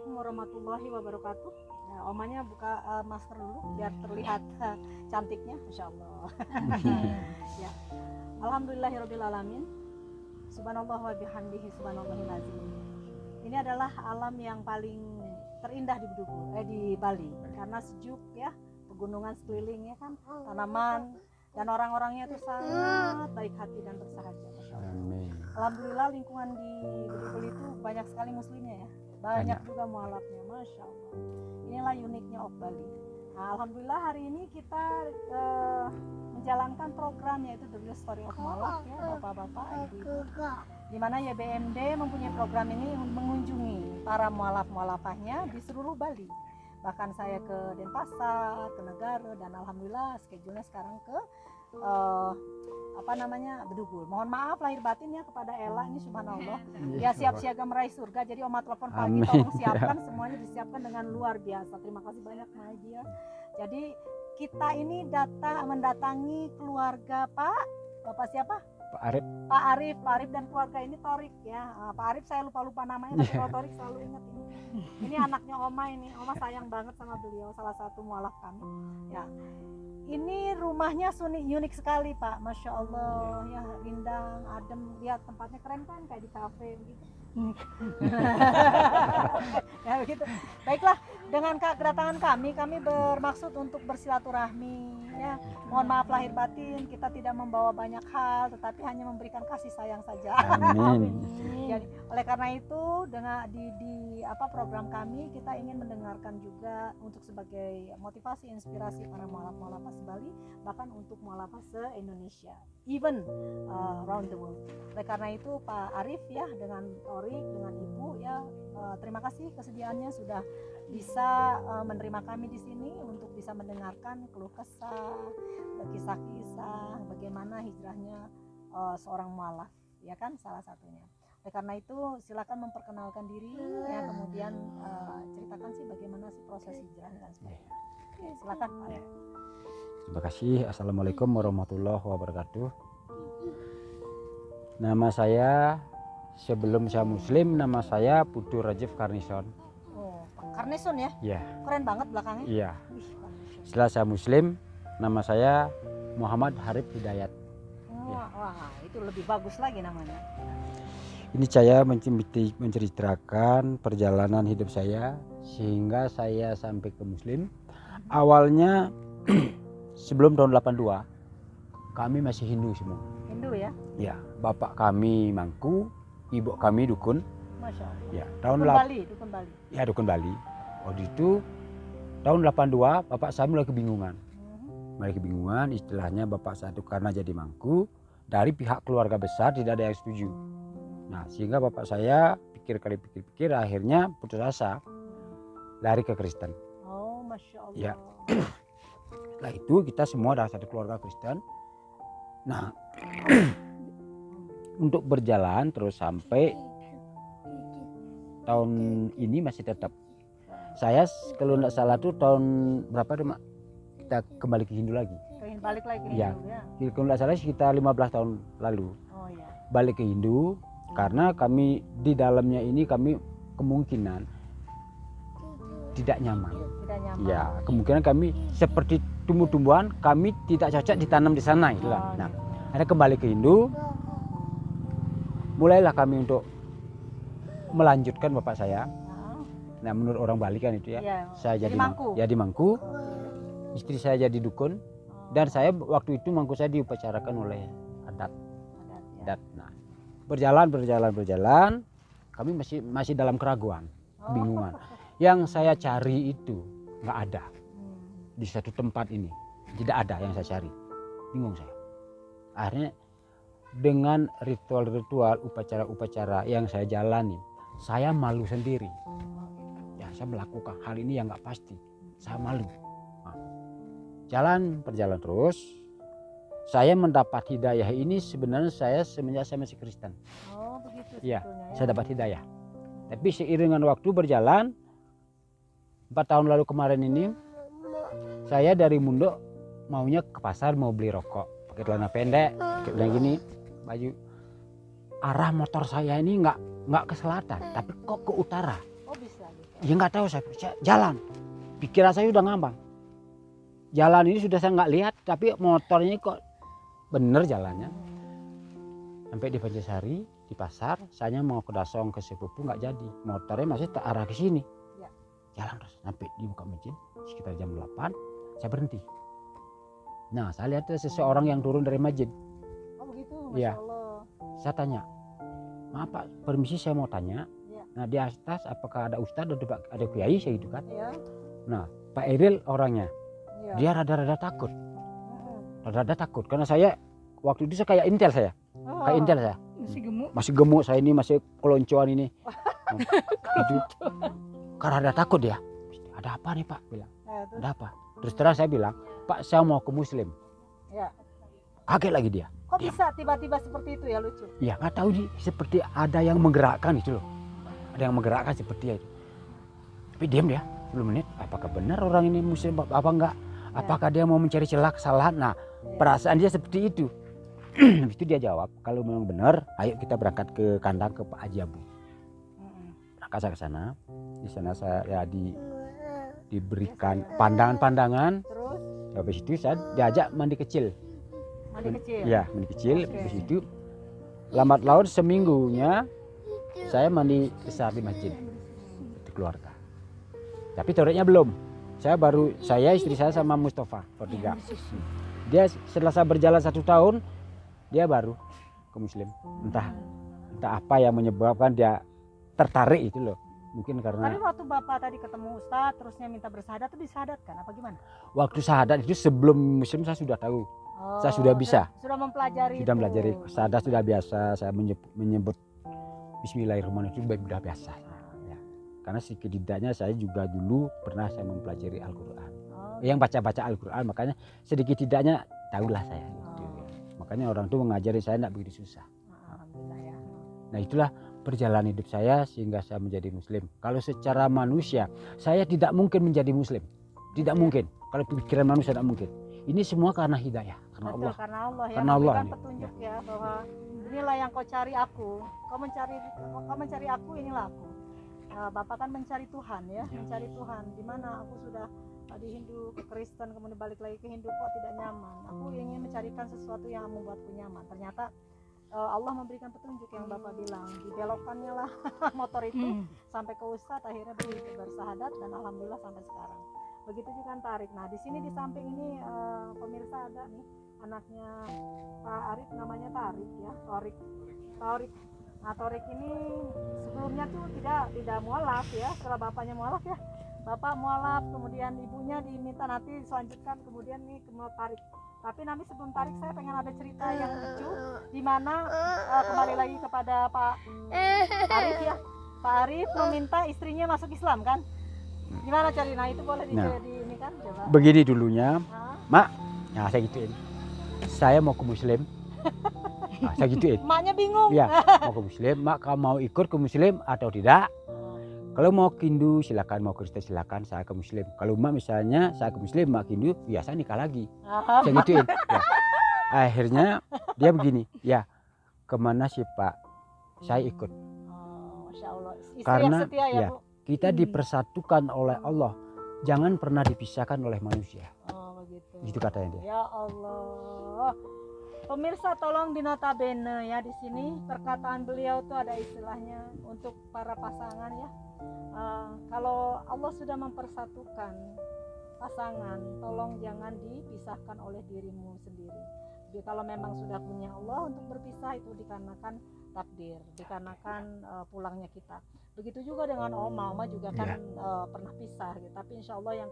Assalamualaikum warahmatullahi wabarakatuh. Ya, omanya buka masker dulu biar terlihat cantiknya, Masya Allah. Ya. Alhamdulillahirobbilalamin. Subhanallah wa bihamdihi subhanallahil azim. Ini adalah alam yang paling terindah di Bali karena sejuk ya, pegunungan sekelilingnya kan, tanaman dan orang-orangnya itu sangat baik hati dan bersahaja. Masya Allah. Alhamdulillah lingkungan di Bedugul itu banyak sekali muslimnya ya. Banyak juga mualafnya, Masya Allah. Inilah uniknya of Bali. Nah, alhamdulillah hari ini kita menjalankan program yaitu The Real Story of Mualaf ya, bapak-bapak, ibu-ibu. Di mana YBMD mempunyai program ini mengunjungi para mualaf-mualafahnya di seluruh Bali. Bahkan saya ke Denpasar, ke Negara, dan alhamdulillah schedule-nya sekarang ke Bedugul. Mohon maaf lahir batin ya kepada Ella ini, subhanallah. Dia siap siaga meraih surga. Jadi Oma telepon pagi, tolong siapkan, semuanya disiapkan dengan luar biasa. Terima kasih banyak Magia. Jadi kita ini mendatangi keluarga Bapak siapa? Pak Arif dan keluarga ini Torik ya. Pak Arif saya lupa namanya, tapi kalau Torik selalu ingat ini. Ini anaknya Oma ini. Oma sayang banget sama beliau, salah satu mualaf kami. Ya. Ini rumahnya unik sekali Pak, Masya Allah ya, rindang, adem, lihat tempatnya keren kan, kayak di kafe gitu. Ya begitu. Baiklah, dengan kedatangan kami bermaksud untuk bersilaturahmi ya. Mohon maaf lahir batin, kita tidak membawa banyak hal, tetapi hanya memberikan kasih sayang saja. Amin. Jadi, oleh karena itu dengan di program kami kita ingin mendengarkan juga untuk sebagai motivasi inspirasi para mualaf-mualaf Bali, bahkan untuk mualaf se-Indonesia, even around the world. Oleh karena itu Pak Arif ya dengan Torik dengan Ibu ya, terima kasih kesediaannya sudah bisa menerima kami di sini untuk bisa mendengarkan keluh kesah, kisah-kisah bagaimana hijrahnya seorang mualaf ya kan, salah satunya. Oleh karena itu silakan memperkenalkan diri ya, kemudian ceritakan sih bagaimana sih proses hijrah dan sebagainya. Oke, silakan Pak. Terima kasih. Assalamualaikum warahmatullahi wabarakatuh. Nama saya, sebelum saya muslim, nama saya Putu Rajif Karnison. Oh, Karnison ya? Iya. Keren banget belakangnya. Iya. Setelah saya muslim, nama saya Muhammad Harif Hidayat. Oh, ya. Wah, itu lebih bagus lagi namanya. Ini saya menceritakan perjalanan hidup saya sehingga saya sampai ke muslim. Awalnya sebelum tahun 82 kami masih Hindu semua. Hindu ya? Ya, bapak kami Mangku, ibu kami dukun. Masya Allah. Ya, dukun Bali. Ya, dukun Bali. Waktu itu tahun 82 bapak saya mulai kebingungan. Istilahnya bapak saya itu karena jadi Mangku, dari pihak keluarga besar tidak ada yang setuju. Nah, sehingga bapak saya pikir akhirnya putus asa lari ke Kristen. Oh, Masya Allah. Ya. Setelah itu kita semua adalah satu keluarga Kristen. Nah, untuk berjalan terus sampai tahun ini masih tetap. Saya kalau tidak salah tuh tahun berapa tuh Mak? Kita kembali ke Hindu lagi. Balik lagi ke Ya. Hindu ya. Kalau tidak salah sekitar 15 tahun lalu. Oh ya. Balik ke Hindu karena kami di dalamnya ini kami kemungkinan tidak nyaman. Ya, kemungkinan kami seperti tumbuh-tumbuhan kami tidak cocok ditanam di sana itulah. Nah, ada kembali ke Hindu. Mulailah kami untuk melanjutkan bapak saya. Nah, menurut orang Bali kan itu ya. Saya jadi Mangku. Ya di Mangku. Istri saya jadi dukun dan saya waktu itu Mangku saya diupacarakan oleh adat. Nah, berjalan kami masih dalam keraguan, kebingungan. Yang saya cari itu nggak ada di satu tempat ini, tidak ada yang saya cari, bingung saya. Akhirnya dengan ritual-ritual upacara-upacara yang saya jalani, saya malu sendiri. Ya, saya melakukan hal ini yang nggak pasti, saya malu. Nah, berjalan terus. Saya mendapat hidayah ini sebenarnya saya semenjak saya masih Kristen. Oh, begitu. Ya, saya dapat hidayah. Tapi seiring dengan waktu berjalan, 4 tahun lalu kemarin ini, saya dari Mundo maunya ke pasar mau beli rokok, pakai celana pendek, kayak gini, baju. Arah motor saya ini nggak ke selatan, tapi kok ke utara. Oh bisa. Ya nggak tahu saya jalan. Pikiran saya udah ngambang. Jalan ini sudah saya nggak lihat, tapi motornya kok bener jalannya. Sampai di Pancasari, di pasar, saya mau ke Dasong ke sepupu nggak jadi. Motornya masih terarah ke sini. Ya. Jalan terus sampai di muka masjid sekitar jam 8, saya berhenti. Nah, saya lihat ada seseorang yang turun dari masjid. Oh begitu, Iya. Masya Allah. Saya tanya, maaf Pak, permisi saya mau tanya. Ya. Nah di atas apakah ada ustadz atau ada kiai saya gitu kan? Ya. Nah Pak Eril orangnya, Ya. dia rada-rada takut, Mm-mm. rada-rada takut karena saya waktu itu saya kayak intel saya, Oh. kayak intel saya, Masih gemuk. masih gemuk saya ini masih keloncoan ini. Itu karena rada takut dia. Ada apa nih Pak? Bilang, Ya, terus, ada apa? Terus terang saya bilang, Pak saya mau ke Muslim. ya. Kaget lagi dia. Kok bisa tiba-tiba seperti itu ya, lucu? Ya nggak tahu nih, seperti ada yang menggerakkan itu loh. Ada yang menggerakkan seperti itu. Tapi diam dia 10 menit. Apakah benar orang ini muslim apa enggak? Apakah dia mau mencari celah kesalahan? Nah, perasaan dia seperti itu. Habis itu dia jawab, kalau memang benar, ayo kita berangkat ke kandang ke Pak Haji Abu. Mm-mm. Berangkat saya ke sana. Di sana saya ya diberikan pandangan-pandangan. Terus Habis itu saya diajak mandi kecil. mandi kecil. Iya, mandi kecil. Oke. Habis itu lambat laun seminggunya saya mandi besar di masjid untuk keluarga. Tapi toiletnya belum. Saya istri saya sama Mustafa bertiga. Dia setelah saya berjalan 1 tahun, dia baru ke Muslim. Entah apa yang menyebabkan dia tertarik itu loh. Mungkin Tapi karena waktu Bapak tadi ketemu Ustadz, terusnya minta bersahadat, itu disahadatkan apa gimana? waktu syahadat itu sebelum Muslim saya sudah tahu. Oh, Saya sudah bisa. Sudah mempelajari Sudah itu. belajar syahadat sudah biasa. Saya menyebut Bismillahirrahmanirrahim itu sudah biasa. Ya. Karena setidaknya saya juga dulu pernah saya mempelajari Al-Quran. Oh, Yang baca-baca Al-Quran, makanya sedikit tidaknya tahulah saya. Gitu. Makanya orang tuh mengajari saya tidak begitu susah. alhamdulillah ya. Nah itulah perjalanan hidup saya sehingga saya menjadi Muslim. Kalau secara manusia, saya tidak mungkin menjadi Muslim. Tidak mungkin. Kalau pikiran manusia tidak mungkin. Ini semua karena hidayah, karena Betul, Allah. karena Allah ya, Karena Allah memberikan ini. petunjuk ya bahwa inilah yang kau cari aku. Kau mencari aku, inilah aku. Bapak kan mencari Tuhan ya, mencari Tuhan. Di mana aku sudah di Hindu ke Kristen, kemudian balik lagi ke Hindu, kok tidak nyaman. Aku ingin mencarikan sesuatu yang membuatku nyaman. Ternyata Allah memberikan petunjuk yang Bapak bilang, dibelokkannya lah motor itu sampai ke Ustadz, akhirnya bersahadat dan alhamdulillah sampai sekarang. Begitu juga Tarik. Nah di sini di samping ini pemirsa ada nih anaknya Pak Arif, namanya Tarik ya, Torik. Nah Torik ini sebelumnya tuh tidak mualaf ya, setelah bapaknya mualaf ya, bapak mualaf, kemudian ibunya diminta nanti diselanjutkan, kemudian nih ke Tarik. Tapi nanti sebelum Tarik saya pengen ada cerita yang lucu, di mana kembali lagi kepada Pak Arif ya. Pak Arif meminta istrinya masuk Islam kan? Gimana cari? Nah itu boleh ini kan coba. Begini dulunya, Hah? Mak. Nah saya gituin. Saya mau ke Muslim. Nah, saya gituin. Emaknya bingung. Ya, mau ke Muslim. Mak kamu mau ikut ke Muslim atau tidak? Kalau mau ke Hindu silakan, mau Kristen silakan, saya ke Muslim. Kalau Mak misalnya saya ke Muslim, Mak ke Hindu, ya saya nikah lagi. Saya gituin. Ya. Akhirnya dia begini, ya kemana sih Pak? Saya ikut. Oh, Masya Allah. Istri Karena, yang setia ya, ya. Bu. Kita dipersatukan oleh Allah, jangan pernah dipisahkan oleh manusia. Oh begitu. Gitu katanya dia. Ya Allah. Pemirsa tolong dinotabene ya, di sini perkataan beliau tuh ada istilahnya untuk para pasangan ya. Kalau Allah sudah mempersatukan pasangan, tolong jangan dipisahkan oleh dirimu sendiri. Jadi kalau memang sudah punya Allah untuk berpisah, itu dikarenakan takdir, dikarenakan pulangnya kita. Begitu juga dengan Oma juga kan pernah pisah gitu. Tapi insya Allah yang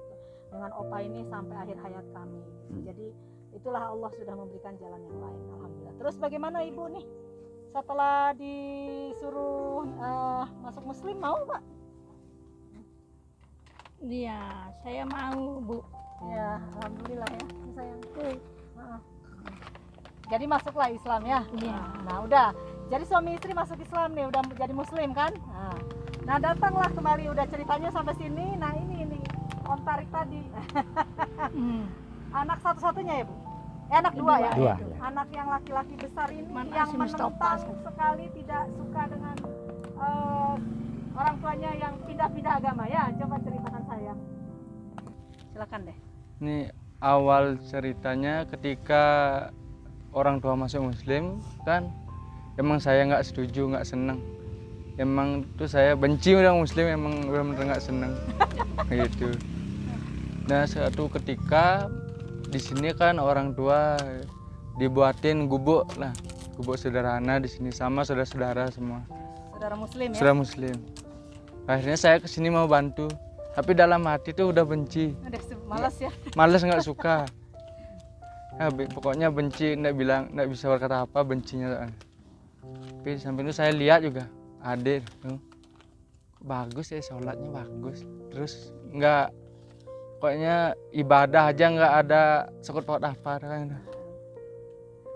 dengan Opa ini sampai akhir hayat kami gitu. Jadi itulah Allah sudah memberikan jalan yang lain, alhamdulillah. Terus bagaimana Ibu nih setelah disuruh masuk Muslim, mau Pak? Iya, saya mau Bu. Ya alhamdulillah ya sayang. Jadi masuklah Islam ya. Iya. Nah udah, jadi suami istri masuk Islam nih, udah jadi Muslim kan. Nah datanglah kembali, udah ceritanya sampai sini. Nah ini Om Tarik tadi anak satu-satunya ya Bu? Anak dua ya? Dua, ya. Anak yang laki-laki besar ini Mana yang si Mustafa? menentang sekali, tidak suka dengan orang tuanya yang pindah-pindah agama ya. Coba ceritakan saya. Silakan deh. Ini awal ceritanya ketika orang tua masuk Muslim kan, emang saya nggak setuju, nggak seneng. Emang tuh saya benci orang Muslim, emang benar-benar nggak seneng gitu. Nah suatu ketika di sini kan orang tua dibuatin gubuk lah, gubuk sederhana di sini sama saudara-saudara semua. Saudara Muslim ya. Saudara Muslim. Akhirnya saya kesini mau bantu, tapi dalam hati tuh udah benci. Udah malas ya. Males, nggak suka. Nah, pokoknya benci, nggak bisa berkata apa, bencinya. Tapi sampai itu saya lihat juga adik tuh bagus ya, sholatnya bagus, terus nggak, pokoknya ibadah aja nggak ada sekut paut apa kan.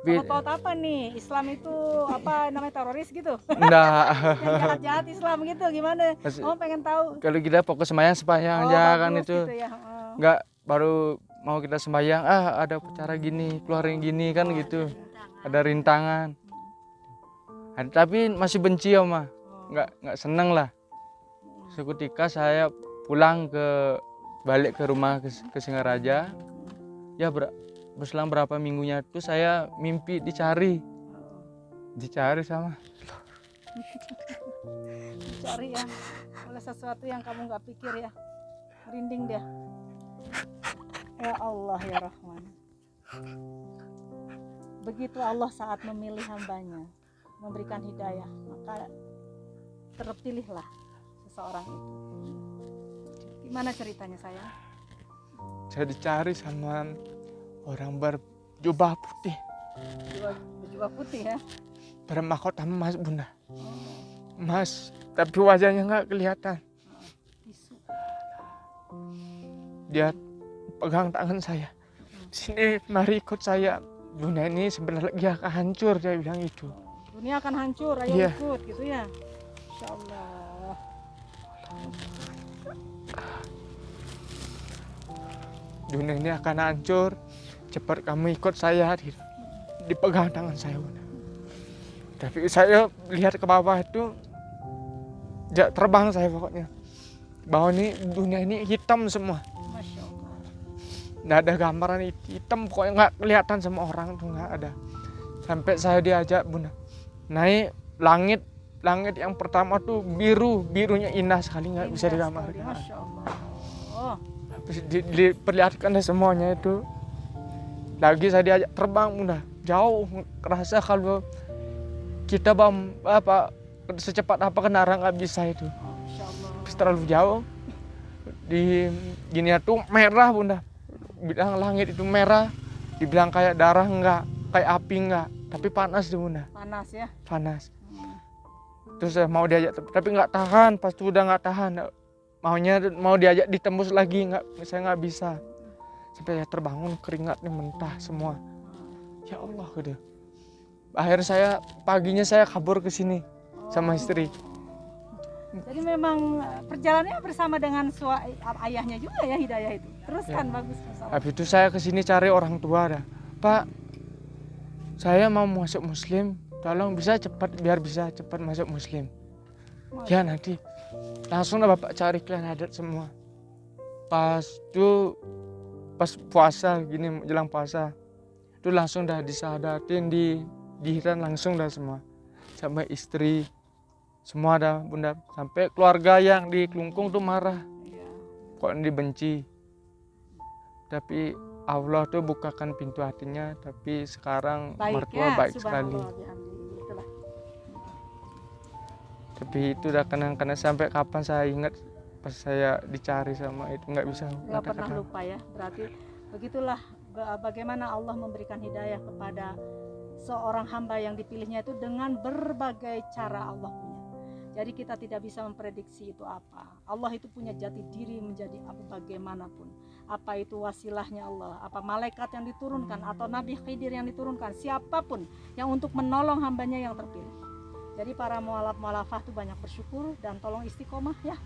Sekut paut apa nih? Islam itu apa namanya, teroris gitu? Enggak. Yang jahat-jahat Islam gitu gimana? Oh pengen tahu. Kalau kita fokus sembahyang aja kan bagus itu. gitu ya. Nggak baru mau kita sembahyang, ada cara gini, keluarin gini kan gitu. Ada rintangan. Tapi masih benci ya, Mah. Nggak seneng lah. Seketika saya pulang balik ke rumah ke Singaraja. Ya berselang berapa minggunya itu saya mimpi dicari sama. Dicari ya oleh sesuatu yang kamu nggak pikir ya. Merinding dia. Ya Allah ya Rahman. Begitu Allah saat memilih hambanya, memberikan hidayah, maka terpilihlah seseorang itu. Gimana ceritanya sayang? Saya dicari sama orang berjubah putih, Berjubah putih ya. bermahkota emas, Bunda. Emas, tapi wajahnya nggak kelihatan. Bisu. Dia pegang tangan saya. Sini, mari ikut saya. Dunia ini sebentar lagi akan hancur, dia bilang itu. Dunia akan hancur, ayo Iya. ikut gitu ya. Insya Allah. Dunia ini akan hancur. Cepat kamu ikut saya. Dipegang tangan saya, Bunda. Tapi saya lihat ke bawah itu, terbang saya pokoknya. Bawah ini, dunia ini hitam semua. Masya Allah. Nggak ada gambaran hitam, pokoknya nggak kelihatan sama orang tuh, nggak ada. Sampai saya diajak, Bunda, naik langit yang pertama tuh birunya indah sekali, nggak bisa digambarkan. Masya Allah. Oh. Diperlihatkan deh semuanya itu. Lagi saya diajak terbang, Bunda, jauh, kerasa kalau kita secepat apa kendaraan nggak bisa itu. Masya Allah. Terlalu jauh. Di gini tuh merah, Bunda. Bilang langit itu merah, dibilang kayak darah enggak, kayak api enggak, tapi panas tuh, Bunda. Panas ya. Panas. Terus saya mau diajak, tapi nggak tahan. Pas itu udah nggak tahan, mau diajak ditembus lagi, saya nggak bisa. Sampai saya terbangun, keringatnya mentah semua. Ya Allah, gitu. Akhirnya paginya saya kabur ke sini sama istri. Jadi memang perjalanannya bersama dengan ayahnya juga ya, Hidayah itu. Teruskan Ya. bagus. Masalah. Habis itu saya ke sini cari orang tua dah. Pak, saya mau masuk Muslim, tolong biar bisa cepat masuk Muslim. Ya nanti langsung lah Bapak cari kalian adat semua. Pas puasa gini, jelang puasa itu langsung dah disahadatin, dihitan langsung dah semua, sampai istri semua dah, Bunda, sampai keluarga yang di Kelungkung tuh marah, kok dibenci. Tapi Allah tuh bukakan pintu hatinya, tapi sekarang mertua baik sekali. Itulah. Tapi itu udah kadang-kadang sampai kapan saya ingat pas saya dicari sama itu nggak bisa Nggak pernah kata-kata. lupa ya. Berarti begitulah bagaimana Allah memberikan hidayah kepada seorang hamba yang dipilihnya itu dengan berbagai cara Allah punya. Jadi kita tidak bisa memprediksi itu apa. Allah itu punya jati diri menjadi apa bagaimanapun. Apa itu wasilahnya Allah, apa malaikat yang diturunkan atau Nabi Khidir yang diturunkan, siapapun yang untuk menolong hambanya yang terpilih. Jadi para mualaf-mualafah itu banyak bersyukur dan tolong istiqomah ya.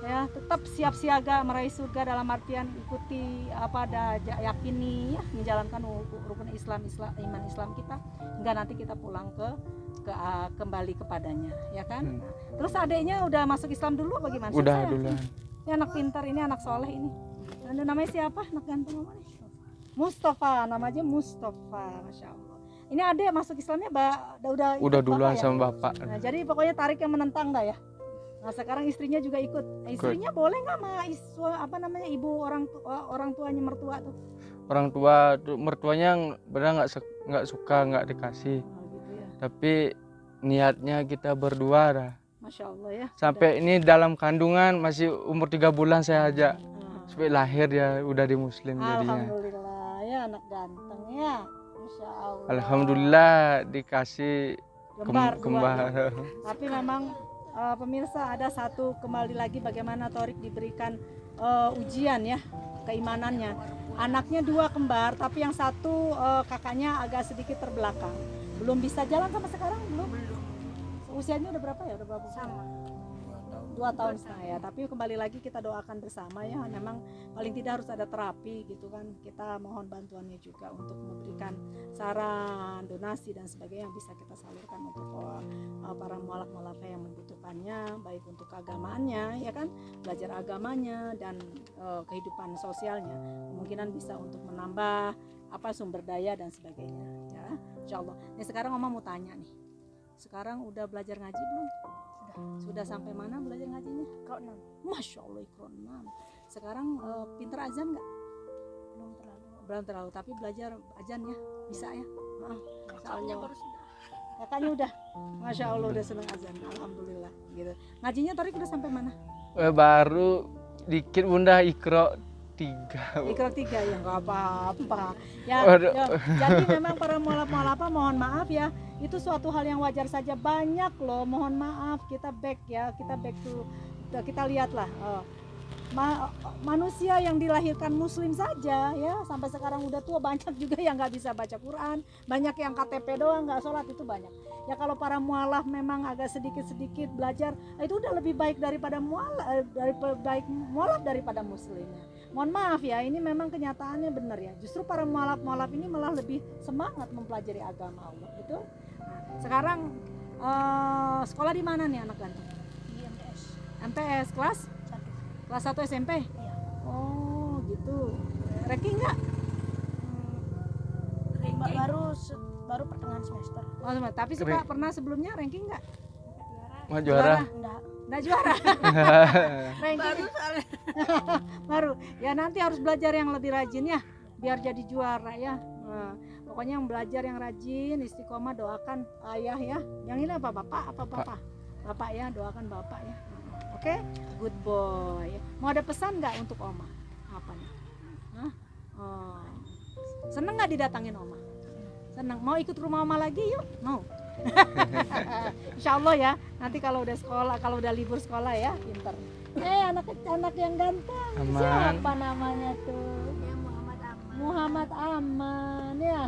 Ya, tetap siap siaga meraih surga dalam artian ikuti yakini ya, menjalankan rukun iman Islam kita hingga nanti kita pulang ke kembali kepadanya, ya kan? Nah, terus adiknya udah masuk Islam dulu apa gimana? Udah Saya duluan. Ini anak pintar, ini anak soleh ini. Namanya siapa? Anak ganteng namanya? Mustafa, namanya Mustafa, masya Allah. Ini adik masuk Islamnya udah ikut Udah duluan bapak ya? sama bapak. Nah, jadi pokoknya Tarik yang menentang dah ya. Nah sekarang istrinya juga ikut. Istrinya boleh nggak sama ibu orang tuanya mertua tuh? Orang tua mertuanya benar nggak suka, nggak dikasih. Oh, gitu ya. Tapi niatnya kita berdua dah. Masya Allah ya. Sampai ini dalam kandungan masih umur 3 bulan saya ajak. Ah. Sampai lahir dia udah di muslim jadinya. Alhamdulillah ya anak ganteng ya. Masya Allah. Alhamdulillah dikasih Kembar. kembar. Tapi memang pemirsa ada satu kembali lagi bagaimana Torik diberikan ujian ya keimanannya. Anaknya 2 kembar tapi yang satu kakaknya agak sedikit terbelakang. Belum bisa jalan sampai sekarang belum. Usianya udah berapa ya? Udah berapa? Sama. 2 tahun setengah ya. Tapi kembali lagi kita doakan bersama ya. Memang paling tidak harus ada terapi gitu kan. Kita mohon bantuannya juga untuk memberikan saran, donasi dan sebagainya yang bisa kita salurkan untuk para mualaf-mualaf yang membutuhkannya, baik untuk keagamaannya ya kan, belajar agamanya dan kehidupan sosialnya. Kemungkinan bisa untuk menambah sumber daya dan sebagainya ya. Insyaallah. Nih sekarang Mama mau tanya nih. Sekarang udah belajar ngaji belum? Sudah sampai mana belajar ngajinya? Ikro 6. Masya Allah Ikro 6. Sekarang pinter azan nggak? Belum terlalu, tapi belajar azan ya, bisa ya? Masya Allah. Baru sudah. Kakaknya udah, Masya Allah udah seneng azan, Alhamdulillah gitu. Ngajinya Tarik udah sampai mana? Baru dikit bunda Ikro 3. Ikro 3 ya, nggak apa-apa. Ya, Waduh. jadi memang para mualaf-mualaf mohon maaf ya, itu suatu hal yang wajar saja. Banyak loh, mohon maaf, kita back ya, kita lihatlah. Manusia yang dilahirkan muslim saja ya sampai sekarang udah tua, banyak juga yang nggak bisa baca Quran, banyak yang KTP doang nggak sholat, itu banyak ya. Kalau para mualaf memang agak sedikit belajar, itu udah lebih baik daripada mualaf daripada muslimnya. Mohon maaf ya, ini memang kenyataannya benar ya, justru para mualaf ini malah lebih semangat mempelajari agama Allah, betul. Nah, sekarang sekolah di mana nih anak ganteng? Di MTS kelas 1 SMP? Iya. Oh gitu. Ranking nggak? Baru pertengahan semester. Oh, tapi pernah sebelumnya ranking nggak? Mau juara? Nggak juara. Ranking baru. Ya nanti harus belajar yang lebih rajin ya, biar jadi juara ya. Nah, pokoknya yang belajar yang rajin, istiqomah, doakan ayah ya. Yang ini apa bapak? Bapak ya, doakan bapak ya. Oke, good boy. Mau ada pesan nggak untuk Oma? Apa nih? Hah? Oh. Seneng nggak didatangin Oma? Seneng. Mau ikut rumah Oma lagi yuk? Mau. Insya Allah ya. Nanti kalau udah sekolah, kalau udah libur sekolah ya, pinter. Anak yang ganteng. Aman. Siapa namanya tuh? Ya, Muhammad Aman. Muhammad Aman ya.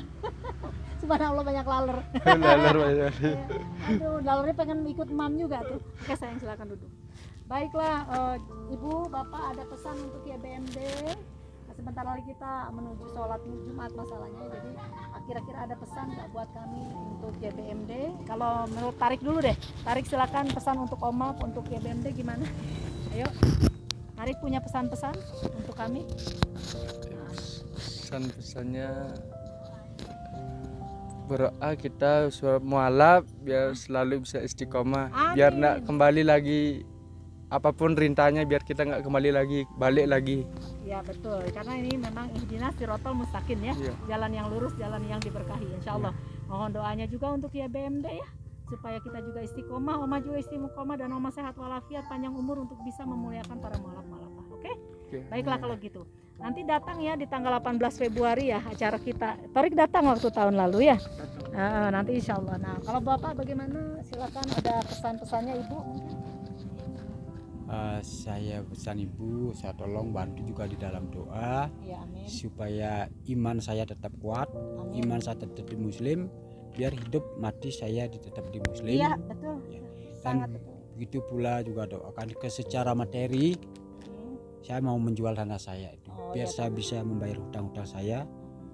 Subhanallah banyak laler. Laler banyak. Aduh, lalernya pengen ikut mam juga tuh. Oke sayang, silakan duduk. Baiklah, Ibu, Bapak ada pesan untuk YBMD. Sebentar lagi kita menuju sholat Jumat masalahnya. Jadi kira-kira ada pesan nggak buat kami untuk YBMD? Kalau menurut Tarik dulu deh. Tarik silakan pesan untuk Oma, untuk YBMD gimana? Ayo, Tarik punya pesan-pesan untuk kami? Pesan-pesannya berdoa kita mualaf biar selalu bisa istiqomah, biar Amin. nak kembali lagi apapun rintannya, biar kita nggak kembali lagi balik lagi. Ya betul, karena ini memang ihdinas sirotol mustaqim ya, Iya. jalan yang lurus, jalan yang diberkahi insya Allah. Mohon doanya juga untuk YBMD ya, supaya kita juga istiqomah, Oma juga istiqomah, dan Oma sehat walafiat, panjang umur untuk bisa memuliakan para mualaf-mualafah. Oke? Baiklah kalau gitu. Nanti datang ya di tanggal 18 Februari ya acara kita. Tarik datang waktu tahun lalu ya. Nanti insya Allah. Nah kalau Bapak bagaimana? Silakan, ada pesan-pesannya Ibu mungkin. Saya pesan Ibu, saya tolong bantu juga di dalam doa Ya amin. supaya iman saya tetap kuat, Amin. iman saya tetap di Muslim, biar hidup mati saya tetap di Muslim. Iya betul. Ya. Sangat Dan betul. begitu pula juga doakan secara materi, Hmm. saya mau menjual tanah saya itu, Oh, biar ya, saya bisa membayar hutang-hutang saya,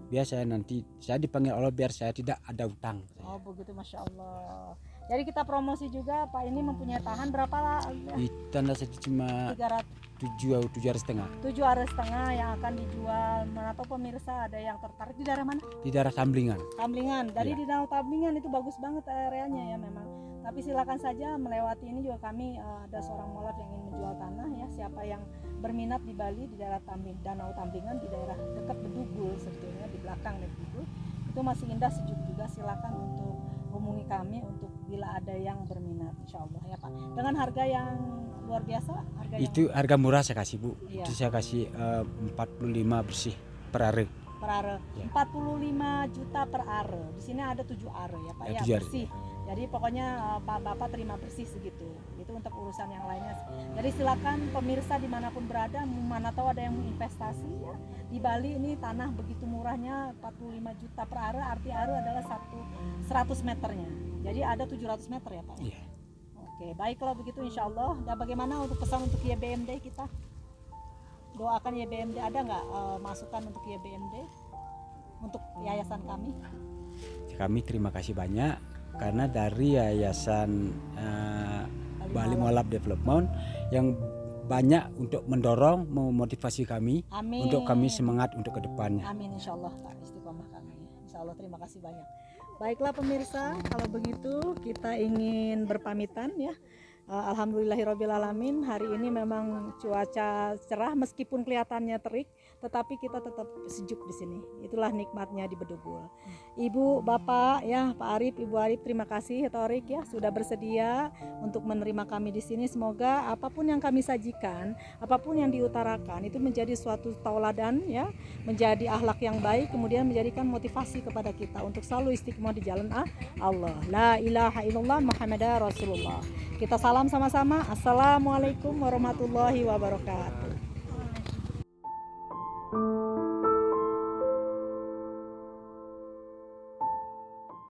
biar saya nanti saya dipanggil Allah biar saya tidak ada hutang. Oh begitu, Masya Allah. Jadi kita promosi juga, Pak ini mempunyai tahan berapa lah? Di tanda saya cuma 300 7 hari setengah 7 hari setengah yang akan dijual. Mana tahu pemirsa ada yang tertarik di daerah mana? di daerah Tamblingan. Tamblingan. Dari Iya. di Danau Tamblingan itu bagus banget areanya ya memang. Tapi silakan saja melewati ini juga kami ada seorang molot yang ingin menjual tanah ya. Siapa yang berminat di Bali di daerah Danau Tamblingan di daerah dekat Bedugul sebetulnya di belakang dari Bedugul itu masih indah sejuk juga. Silakan untuk hubungi kami untuk bila ada yang berminat insya Allah ya Pak. Dengan harga yang luar biasa, harga yang Itu harga murah saya kasih Bu. Iya. Itu saya kasih 45 bersih per hari. per are. Ya. 45 juta per are. Di sini ada 7 are ya Pak Ya, ya, 7 are. bersih. Jadi pokoknya Pak Bapak terima bersih segitu. Itu untuk urusan yang lainnya. Jadi silakan pemirsa dimanapun berada, mana tahu ada yang mau investasi ya. Di Bali ini tanah begitu murahnya 45 juta per are, arti are adalah 100 meternya. Jadi ada 700 meter ya Pak ya. Iya. Oke, baik kalau begitu insya Allah. Dan bagaimana untuk pesan untuk YBMD kita? Doakan YBMD, ada nggak masukan untuk YBMD? Untuk yayasan kami? Kami terima kasih banyak karena dari yayasan Bali Molab Development yang banyak untuk mendorong, memotivasi kami Amin. untuk kami semangat untuk kedepannya. Amin insya Allah Pak, istiqomah kami. Insya Allah terima kasih banyak. Baiklah pemirsa, kalau begitu kita ingin berpamitan ya. Alhamdulillahirrabbilalamin, hari ini memang cuaca cerah meskipun kelihatannya terik, tetapi kita tetap sejuk di sini. Itulah nikmatnya di Bedugul. Ibu, Bapak ya, Pak Arif, Ibu Arif, terima kasih Torik ya sudah bersedia untuk menerima kami di sini. Semoga apapun yang kami sajikan, apapun yang diutarakan itu menjadi suatu tauladan ya, menjadi akhlak yang baik, kemudian menjadikan motivasi kepada kita untuk selalu istiqomah di jalan Allah. La ilaha illallah Muhammadar Rasulullah. Kita salam sama-sama. Assalamualaikum warahmatullahi wabarakatuh.